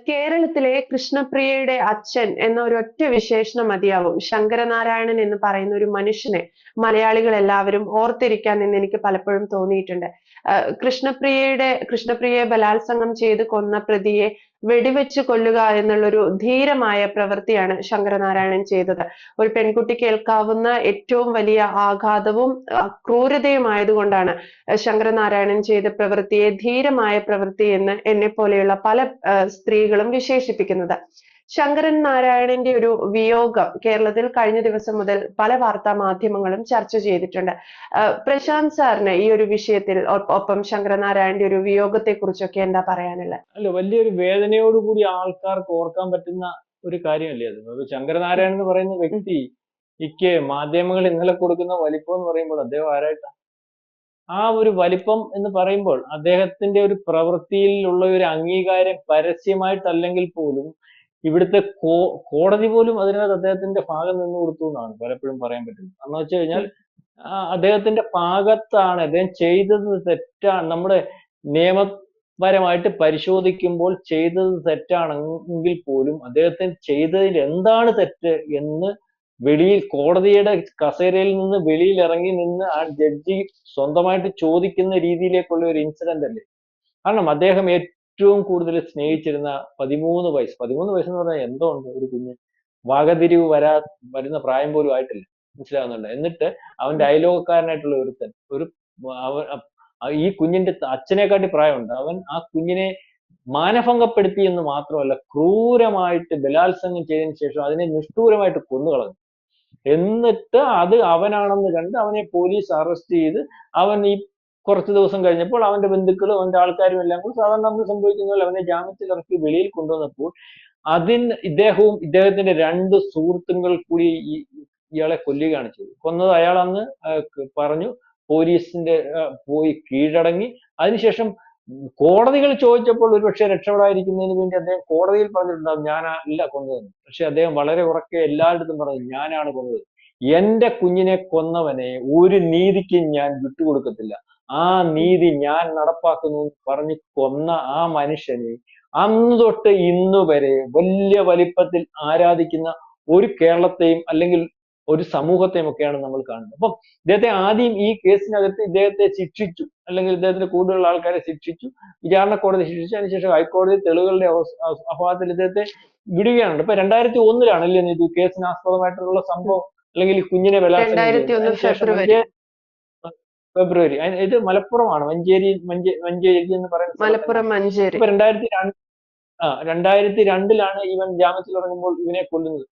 കേരളത്തിലെ കൃഷ്ണപ്രിയയുടെ അച്ഛൻ എന്ന ഒരൊറ്റ വിശേഷണം മതിയാവും ശങ്കരനാരായണൻ എന്ന് പറയുന്ന ഒരു മനുഷ്യനെ മലയാളികൾ എല്ലാവരും ഓർത്തിരിക്കാൻ എന്ന് എനിക്ക് പലപ്പോഴും തോന്നിയിട്ടുണ്ട്. കൃഷ്ണപ്രിയയെ ബലാത്സംഗം ചെയ്ത് കൊന്ന പ്രതിയെ വെടിവെച്ച് കൊല്ലുക എന്നുള്ളൊരു ധീരമായ പ്രവൃത്തിയാണ് ശങ്കരനാരായണൻ ചെയ്തത്. ഒരു പെൺകുട്ടിക്ക് ഏൽക്കാവുന്ന ഏറ്റവും വലിയ ആഘാതവും ക്രൂരതയുമായതുകൊണ്ടാണ് ശങ്കരനാരായണൻ ചെയ്ത പ്രവൃത്തിയെ ധീരമായ പ്രവൃത്തി എന്ന് എന്നെ പോലെയുള്ള പല സ്ത്രീകളും വിശേഷിപ്പിക്കുന്നത്. ശങ്കരൻ നാരായണന്റെ ഒരു വിയോഗം കേരളത്തിൽ കഴിഞ്ഞ ദിവസം മുതൽ പല വാർത്താ മാധ്യമങ്ങളും ചർച്ച ചെയ്തിട്ടുണ്ട്. പ്രശാന്ത് സാറിന് ഈ ഒരു വിഷയത്തിൽ ഒപ്പം ശങ്കരനാരായണന്റെ ഒരു വിയോഗത്തെ കുറിച്ചൊക്കെ എന്താ പറയാനുള്ളത്? അല്ല, വലിയൊരു വേദനയോടുകൂടി ആൾക്കാർക്ക് ഓർക്കാൻ പറ്റുന്ന ഒരു കാര്യമല്ലേ അത്. ശങ്കരനാരായണൻ എന്ന് പറയുന്ന വ്യക്തി മാധ്യമങ്ങൾ ഇന്നലെ കൊടുക്കുന്ന വലിപ്പം എന്ന് പറയുമ്പോൾ അദ്ദേഹം ആരായിട്ടാ? ആ ഒരു വലിപ്പം എന്ന് പറയുമ്പോൾ അദ്ദേഹത്തിന്റെ ഒരു പ്രവൃത്തിയിലുള്ള ഒരു അംഗീകാരം പരസ്യമായിട്ടല്ലെങ്കിൽ പോലും ഇവിടുത്തെ കോടതി പോലും അതിനകത്ത് അദ്ദേഹത്തിന്റെ ഭാഗം നിന്ന് കൊടുത്തു എന്നാണ് പലപ്പോഴും പറയാൻ പറ്റുന്നത്. എന്ന് വെച്ച് കഴിഞ്ഞാൽ അദ്ദേഹത്തിന്റെ ഭാഗത്താണ്, അദ്ദേഹം ചെയ്തത് തെറ്റാണ്. നമ്മുടെ നിയമപരമായിട്ട് പരിശോധിക്കുമ്പോൾ ചെയ്തത് തെറ്റാണെങ്കിൽ പോലും അദ്ദേഹത്തിന് ചെയ്തതിൽ എന്താണ് തെറ്റ് എന്ന് വെളിയിൽ കോടതിയുടെ കസേരയിൽ നിന്ന് വെളിയിൽ ഇറങ്ങി നിന്ന് ആ ജഡ്ജി സ്വന്തമായിട്ട് ചോദിക്കുന്ന രീതിയിലേക്കുള്ള ഒരു ഇൻസിഡന്റ് അല്ലേ. കാരണം അദ്ദേഹം ഏറ്റവും കൂടുതൽ സ്നേഹിച്ചിരുന്ന 13 വയസ്സ് എന്ന് പറഞ്ഞാൽ എന്തോ ഉണ്ട്, ഒരു കുഞ്ഞ് വകതിരിവ് വരുന്ന പ്രായം പോലും ആയിട്ടില്ല, മനസ്സിലാവുന്നുണ്ട്. എന്നിട്ട് അവന്റെ അയലോകക്കാരനായിട്ടുള്ള ഒരു ഈ കുഞ്ഞിന്റെ അച്ഛനെക്കാട്ടി പ്രായമുണ്ട്. അവൻ ആ കുഞ്ഞിനെ മാനഭംഗപ്പെടുത്തി എന്ന് മാത്രമല്ല, ക്രൂരമായിട്ട് ബലാത്സംഗം ചെയ്തതിനു ശേഷം അതിനെ നിഷ്ഠൂരമായിട്ട് കൊന്നുകളഞ്ഞു. എന്നിട്ട് അത് അവനാണെന്ന് കണ്ട് അവനെ പോലീസ് അറസ്റ്റ് ചെയ്ത് അവൻ ഈ കുറച്ച് ദിവസം കഴിഞ്ഞപ്പോൾ അവന്റെ ബന്ധുക്കളും അവന്റെ ആൾക്കാരും എല്ലാം കൂടി സാധാരണ നമ്മൾ സംഭവിക്കുന്ന പോലെ അവനെ ജാമ്യത്തിൽ ഇറക്കി വെളിയിൽ കൊണ്ടുവന്നപ്പോൾ ഇദ്ദേഹവും ഇദ്ദേഹത്തിന്റെ 2 സുഹൃത്തുക്കൾ കൂടി ഇയാളെ കൊല്ലുകയാണ് ചെയ്തത്. കൊന്നത് അയാളന്ന് പറഞ്ഞു. പോലീസിന്റെ പോയി കീഴടങ്ങി. അതിനുശേഷം കോടതികൾ ചോദിച്ചപ്പോൾ ഒരുപക്ഷെ രക്ഷപ്പെടാതിരിക്കുന്നതിന് വേണ്ടി അദ്ദേഹം കോടതിയിൽ പറഞ്ഞിട്ടുണ്ടാവും ഞാനല്ല കൊന്നതെന്ന്. പക്ഷെ അദ്ദേഹം വളരെ ഉറക്കെ എല്ലായിടത്തും പറഞ്ഞു ഞാനാണ് കൊന്നത്. എന്റെ കുഞ്ഞിനെ കൊന്നവനെ ഒരു നീതിക്കും ഞാൻ വിട്ടുകൊടുക്കത്തില്ല, ആ നീതി ഞാൻ നടപ്പാക്കുന്നു പറഞ്ഞ് കൊന്ന ആ മനുഷ്യനെ അന്ന് തൊട്ട് ഇന്ന് വരെ വലിയ വലിപ്പത്തിൽ ആരാധിക്കുന്ന ഒരു കേരളത്തെയും അല്ലെങ്കിൽ ഒരു സമൂഹത്തെയും ഒക്കെയാണ് നമ്മൾ കാണുന്നത്. അപ്പം ഇദ്ദേഹത്തെ ആദ്യം ഈ കേസിനകത്ത് ഇദ്ദേഹത്തെ ശിക്ഷിച്ചു, അല്ലെങ്കിൽ ഇദ്ദേഹത്തിന് കൂടുതലുള്ള ആൾക്കാരെ ശിക്ഷിച്ചു, വിചാരണ കോടതി ശിക്ഷിച്ചു. അതിനുശേഷം ഹൈക്കോടതി തെളിവുകളുടെ അഭാവത്തിൽ ഇദ്ദേഹത്തെ വിടുകയാണ്. ഇപ്പൊ 2001 ഇത് കേസിനാസ്പദമായിട്ടുള്ള സംഭവം, അല്ലെങ്കിൽ ഈ കുഞ്ഞിനെ ബലാത്സംഗം ചെയ്തത്. ഫെബ്രുവരി. ഇത് മലപ്പുറമാണ്, മഞ്ചേരി എന്ന് പറയുന്ന മലപ്പുറം മഞ്ചേരി. ഇപ്പൊ 2002 ഇവൻ ജാമ്യത്തിൽ ഇറങ്ങുമ്പോൾ ഇവനെ കൊല്ലുന്നത്.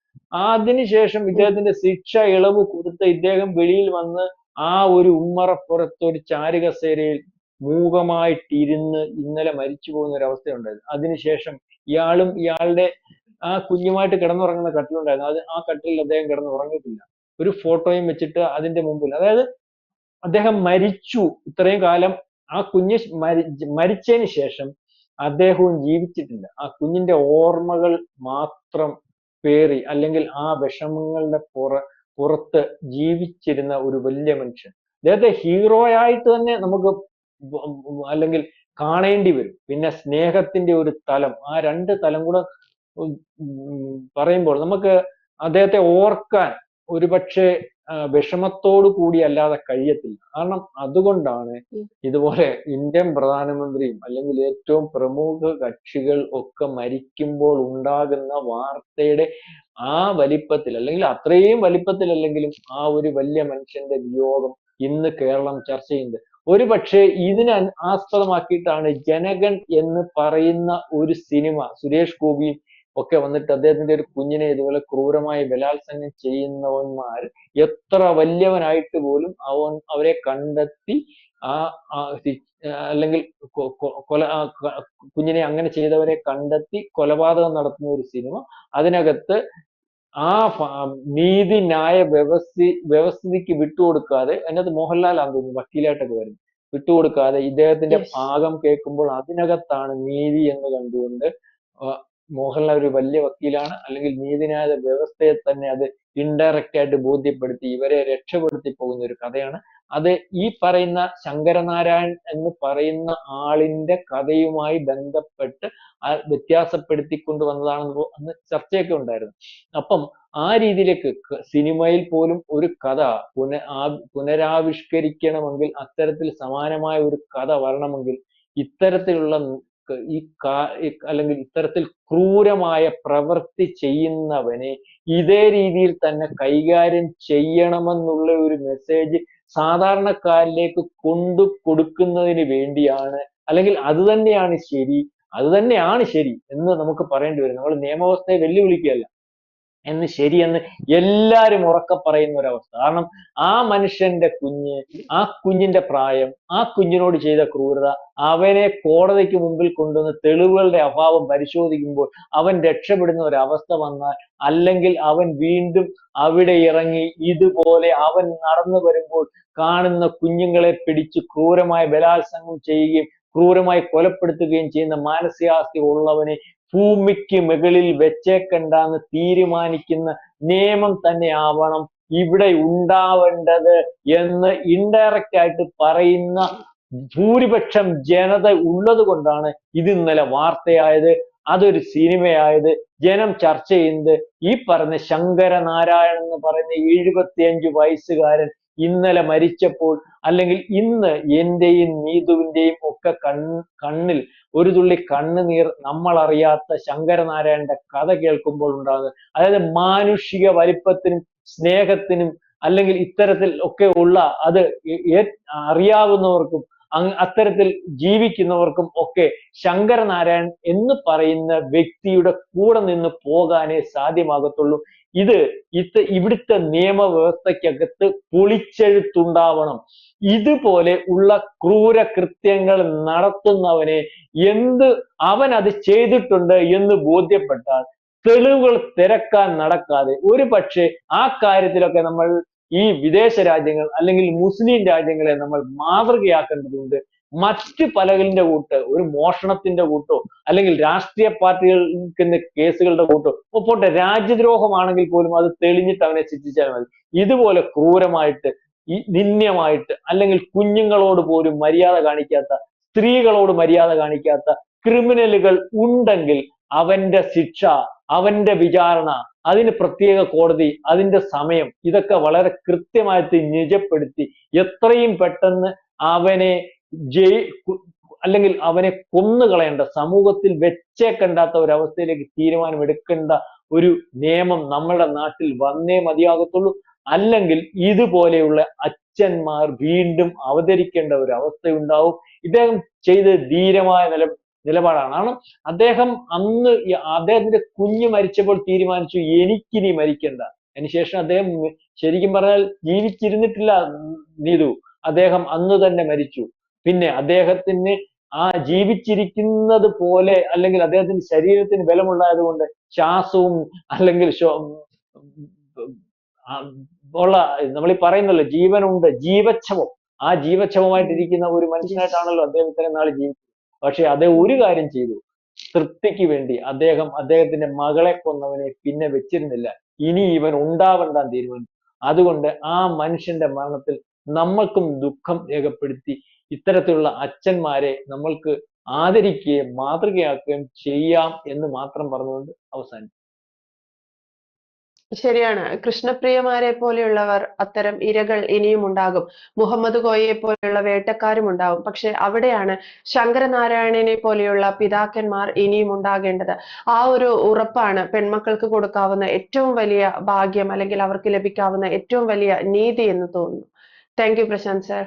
അതിനുശേഷം ഇദ്ദേഹത്തിന്റെ ശിക്ഷ ഇളവ് കൊടുത്ത് ഇദ്ദേഹം വെളിയിൽ വന്ന് ആ ഒരു ഉമ്മറപ്പുറത്ത് ഒരു ചാരുകസേരയിൽ മൂകമായിട്ടിരുന്ന് ഇന്നലെ മരിച്ചു പോകുന്ന ഒരു അവസ്ഥയുണ്ടായിരുന്നു. അതിനുശേഷം ഇയാളും ഇയാളുടെ ആ കുഞ്ഞുമായിട്ട് കിടന്നുറങ്ങുന്ന കട്ടിലുണ്ടായിരുന്നു. ആ കട്ടിലിൽ അദ്ദേഹം കിടന്നുറങ്ങിയിട്ടില്ല. ഒരു ഫോട്ടോയും വെച്ചിട്ട് അതിന്റെ മുമ്പിൽ, അതായത് അദ്ദേഹം മരിച്ചു ഇത്രയും കാലം, ആ കുഞ്ഞ് മരിച്ചതിന് ശേഷം അദ്ദേഹവും ജീവിച്ചിട്ടില്ല. ആ കുഞ്ഞിന്റെ ഓർമ്മകൾ മാത്രം പേറി, അല്ലെങ്കിൽ ആ വിഷമങ്ങളുടെ പുറത്ത് ജീവിച്ചിരുന്ന ഒരു വലിയ മനുഷ്യൻ. അദ്ദേഹത്തെ ഹീറോയായിട്ട് തന്നെ നമുക്ക് അല്ലെങ്കിൽ കാണേണ്ടി വരും. പിന്നെ സ്നേഹത്തിന്റെ ഒരു തലം, ആ 2 തലം കൂടെ പറയുമ്പോൾ നമുക്ക് അദ്ദേഹത്തെ ഓർക്കാൻ ഒരുപക്ഷെ വിഷമത്തോടു കൂടി അല്ലാതെ കഴിയത്തില്ല. കാരണം അതുകൊണ്ടാണ് ഇതുപോലെ ഇന്ത്യൻ പ്രധാനമന്ത്രിയും അല്ലെങ്കിൽ ഏറ്റവും പ്രമുഖ കക്ഷികൾ ഒക്കെ മരിക്കുമ്പോൾ ഉണ്ടാകുന്ന വാർത്തയുടെ ആ വലിപ്പത്തിൽ, അല്ലെങ്കിൽ അത്രയും വലിപ്പത്തിലല്ലെങ്കിലും ആ ഒരു വലിയ മനുഷ്യന്റെ വിയോഗം ഇന്ന് കേരളം ചർച്ച ചെയ്യുന്നത്. ഒരുപക്ഷെ ഇതിനെ ആസ്പദമാക്കിയിട്ടാണ് ജനഗൺ എന്ന് പറയുന്ന ഒരു സിനിമ, സുരേഷ് ഗോപിയും ഒക്കെ വന്നിട്ട് അദ്ദേഹത്തിന്റെ ഒരു കുഞ്ഞിനെ ഇതുപോലെ ക്രൂരമായി ബലാത്സംഗം ചെയ്യുന്നവന്മാർ എത്ര വലിയവനായിട്ട് പോലും അവരെ കണ്ടെത്തി അല്ലെങ്കിൽ കുഞ്ഞിനെ അങ്ങനെ ചെയ്തവരെ കണ്ടെത്തി കൊലപാതകം നടത്തുന്ന ഒരു സിനിമ. അതിനകത്ത് ആ നീതി ന്യായ വ്യവസ്ഥിതിക്ക് വിട്ടുകൊടുക്കാതെ, അതിനകത്ത് മോഹൻലാൽ തോന്നുന്നു വക്കീലായിട്ടൊക്കെ വരുന്നു, വിട്ടുകൊടുക്കാതെ ഇദ്ദേഹത്തിന്റെ ഭാഗം കേൾക്കുമ്പോൾ അതിനകത്താണ് നീതി എന്ന് കണ്ടുകൊണ്ട് മോഹൻലാൽ ഒരു വലിയ വക്കീലാണ്, അല്ലെങ്കിൽ നീതിന്യായ വ്യവസ്ഥയെ തന്നെ അത് ഇൻഡയറക്റ്റ് ആയിട്ട് ബോധ്യപ്പെടുത്തി ഇവരെ രക്ഷപ്പെടുത്തി പോകുന്ന ഒരു കഥയാണ് അത് ഈ പറയുന്ന ശങ്കരനാരായൺ എന്ന് പറയുന്ന ആളിന്റെ കഥയുമായി ബന്ധപ്പെട്ട് വ്യത്യാസപ്പെടുത്തിക്കൊണ്ട് വന്നതാണെന്ന് അന്ന് ചർച്ചയൊക്കെ ഉണ്ടായിരുന്നു. അപ്പം ആ രീതിയിലേക്ക് സിനിമയിൽ പോലും ഒരു കഥ പുനരാവിഷ്കരിക്കണമെങ്കിൽ, അത്തരത്തിൽ സമാനമായ ഒരു കഥ വരണമെങ്കിൽ ഇത്തരത്തിലുള്ള അല്ലെങ്കിൽ ഇത്തരത്തിൽ ക്രൂരമായ പ്രവൃത്തി ചെയ്യുന്നവനെ ഇതേ രീതിയിൽ തന്നെ കൈകാര്യം ചെയ്യണമെന്നുള്ള ഒരു മെസ്സേജ് സാധാരണക്കാരിലേക്ക് കൊണ്ടു കൊടുക്കുന്നതിന് വേണ്ടിയാണ്, അല്ലെങ്കിൽ അത് തന്നെയാണ് ശരി എന്ന് നമുക്ക് പറയേണ്ടി വരും. നമ്മൾ നിയമവ്യവസ്ഥയെ വെല്ലുവിളിക്കുകയല്ല, എന്ന് ശരിയെന്ന് എല്ലാരും ഉറക്കെ പറയുന്ന ഒരവസ്ഥ. കാരണം ആ മനുഷ്യന്റെ ആ കുഞ്ഞിന്റെ പ്രായം, ആ കുഞ്ഞിനോട് ചെയ്ത ക്രൂരത, അവനെ കോടതിക്ക് മുമ്പിൽ കൊണ്ടുവന്ന് തെളിവുകളുടെ അഭാവം പരിശോധിക്കുമ്പോൾ അവൻ രക്ഷപ്പെടുന്ന ഒരവസ്ഥ വന്നാൽ, അല്ലെങ്കിൽ അവൻ വീണ്ടും അവിടെ ഇറങ്ങി ഇതുപോലെ അവൻ നടന്നു വരുമ്പോൾ കാണുന്ന കുഞ്ഞുങ്ങളെ പിടിച്ച് ക്രൂരമായ ബലാത്സംഗം ചെയ്യുകയും ക്രൂരമായി കൊലപ്പെടുത്തുകയും ചെയ്യുന്ന മാനസികാവസ്ഥ ഉള്ളവനെ ഭൂമിക്ക് മുകളിൽ വെച്ചേക്കണ്ടെന്ന് തീരുമാനിക്കുന്ന നിയമം തന്നെ ആവണം ഇവിടെ ഉണ്ടാവേണ്ടത് എന്ന് ഇൻഡയറക്റ്റ് ആയിട്ട് പറയുന്ന ഭൂരിപക്ഷം ജനത ഉള്ളത് കൊണ്ടാണ് ഇത് ഇന്നലെ വാർത്തയായത്, അതൊരു സിനിമയായത്, ജനം ചർച്ച ചെയ്യുന്നത്. ഈ പറഞ്ഞ ശങ്കരനാരായണൻ എന്ന് പറയുന്ന 75 വയസ്സുകാരൻ ഇന്നലെ മരിച്ചപ്പോൾ, അല്ലെങ്കിൽ ഇന്ന് എന്റെയും നീതുവിന്റെയും ഒക്കെ കണ്ണിൽ ഒരു തുള്ളി കണ്ണുനീർ നമ്മൾ അറിയാത്ത ശങ്കരനാരായണന്റെ കഥ കേൾക്കുമ്പോൾ ഉണ്ടാകുന്നത്, അതായത് മാനുഷിക വലിപ്പത്തിനും സ്നേഹത്തിനും അല്ലെങ്കിൽ ഇത്തരത്തിൽ ഒക്കെ ഉള്ള അത് അറിയാവുന്നവർക്കും അത്തരത്തിൽ ജീവിക്കുന്നവർക്കും ഒക്കെ ശങ്കരനാരായണൻ എന്ന് പറയുന്ന വ്യക്തിയുടെ കൂടെ നിന്ന് പോകാനേ സാധ്യമാകത്തുള്ളൂ. ഇവിടുത്തെ നിയമവ്യവസ്ഥയ്ക്കകത്ത് പൊളിച്ചെഴുത്തുണ്ടാവണം. ഇതുപോലെ ഉള്ള ക്രൂര കൃത്യങ്ങൾ നടത്തുന്നവനെ അവൻ അത് ചെയ്തിട്ടുണ്ട് എന്ന് ബോധ്യപ്പെട്ടാൽ തെളിവുകൾ തിരക്കാൻ നടക്കാതെ, ഒരു പക്ഷേ ആ കാര്യത്തിലൊക്കെ നമ്മൾ ഈ വിദേശ രാജ്യങ്ങൾ അല്ലെങ്കിൽ മുസ്ലിം രാജ്യങ്ങളെ നമ്മൾ മാതൃകയാക്കേണ്ടതുണ്ട്. മറ്റ് പലതിന്റെ ഒരു മോഷണത്തിന്റെ കൂട്ടോ അല്ലെങ്കിൽ രാഷ്ട്രീയ പാർട്ടികൾക്ക് കേസുകളുടെ കൂട്ടോ പോട്ടെ, രാജ്യദ്രോഹമാണെങ്കിൽ പോലും അത് തെളിഞ്ഞിട്ട് അവനെ ശിക്ഷിച്ചാൽ മതി. ഇതുപോലെ ക്രൂരമായിട്ട് നിന്ദ്യമായിട്ട് അല്ലെങ്കിൽ കുഞ്ഞുങ്ങളോട് പോലും മര്യാദ കാണിക്കാത്ത, സ്ത്രീകളോട് മര്യാദ കാണിക്കാത്ത ക്രിമിനലുകൾ ഉണ്ടെങ്കിൽ അവന്റെ ശിക്ഷ, അവന്റെ വിചാരണ, അതിന് പ്രത്യേക കോടതി, അതിന്റെ സമയം, ഇതൊക്കെ വളരെ കൃത്യമായിട്ട് നിജപ്പെടുത്തി എത്രയും പെട്ടെന്ന് അവനെ അല്ലെങ്കിൽ അവനെ കൊന്നുകളയേണ്ട, സമൂഹത്തിൽ വെച്ചേക്കണ്ടാത്ത ഒരവസ്ഥയിലേക്ക് തീരുമാനമെടുക്കേണ്ട ഒരു നിയമം നമ്മുടെ നാട്ടിൽ വന്നേ മതിയാകത്തുള്ളൂ. അല്ലെങ്കിൽ ഇതുപോലെയുള്ള അച്ഛന്മാർ വീണ്ടും അവതരിക്കേണ്ട ഒരു അവസ്ഥയുണ്ടാവും. ഇദ്ദേഹം ചെയ്ത് ധീരമായ നിലപാടാണ്. കാരണം അദ്ദേഹത്തിന്റെ കുഞ്ഞ് മരിച്ചപ്പോൾ തീരുമാനിച്ചു എനിക്കിനി മരിക്കണ്ട. അതിനുശേഷം അദ്ദേഹം ശരിക്കും പറഞ്ഞാൽ ജീവിച്ചിരുന്നിട്ടില്ല നീതു, അദ്ദേഹം അന്ന് തന്നെ മരിച്ചു. പിന്നെ അദ്ദേഹത്തിന് ആ ജീവിച്ചിരിക്കുന്നത് പോലെ, അല്ലെങ്കിൽ അദ്ദേഹത്തിന്റെ ശരീരത്തിന് ബലമുണ്ടായത് കൊണ്ട് ശ്വാസവും അല്ലെങ്കിൽ നമ്മൾ ഈ പറയുന്നല്ലോ ജീവനുണ്ട്, ജീവച്ഛവം, ആ ജീവച്ഛവമായിട്ടിരിക്കുന്ന ഒരു മനുഷ്യനായിട്ടാണല്ലോ അദ്ദേഹം ഇത്രയും നാൾ ജീവിച്ചത്. പക്ഷെ അദ്ദേഹം ഒരു കാര്യം ചെയ്തു, തൃപ്തിക്ക് വേണ്ടി അദ്ദേഹത്തിന്റെ മകളെ കൊന്നവനെ പിന്നെ വെച്ചിരുന്നില്ല, ഇനി ഇവൻ ഉണ്ടാവണ്ടാൻ തീരുമാനിച്ചു. അതുകൊണ്ട് ആ മനുഷ്യന്റെ മരണത്തിൽ നമ്മൾക്കും ദുഃഖം രേഖപ്പെടുത്തി ഇത്തരത്തിലുള്ള അച്ഛന്മാരെ നമ്മൾക്ക് ആദരിക്കുകയും മാതൃകയാക്കുകയും ചെയ്യാം എന്ന് മാത്രം പറഞ്ഞുകൊണ്ട് അവസാനിക്കും. ശരിയാണ്. കൃഷ്ണപ്രിയമാരെ പോലെയുള്ളവർ, അത്തരം ഇരകൾ ഇനിയും ഉണ്ടാകും. മുഹമ്മദ് കോയയെ പോലെയുള്ള വേട്ടക്കാരും ഉണ്ടാവും. പക്ഷെ അവിടെയാണ് ശങ്കരനാരായണനെ പോലെയുള്ള പിതാക്കന്മാർ ഇനിയും ഉണ്ടാകേണ്ടത്. ആ ഒരു ഉറപ്പാണ് പെൺമക്കൾക്ക് കൊടുക്കാവുന്ന ഏറ്റവും വലിയ ഭാഗ്യം, അല്ലെങ്കിൽ അവർക്ക് ലഭിക്കാവുന്ന ഏറ്റവും വലിയ നീതി എന്ന് തോന്നുന്നു. Thank you Prashanth sir.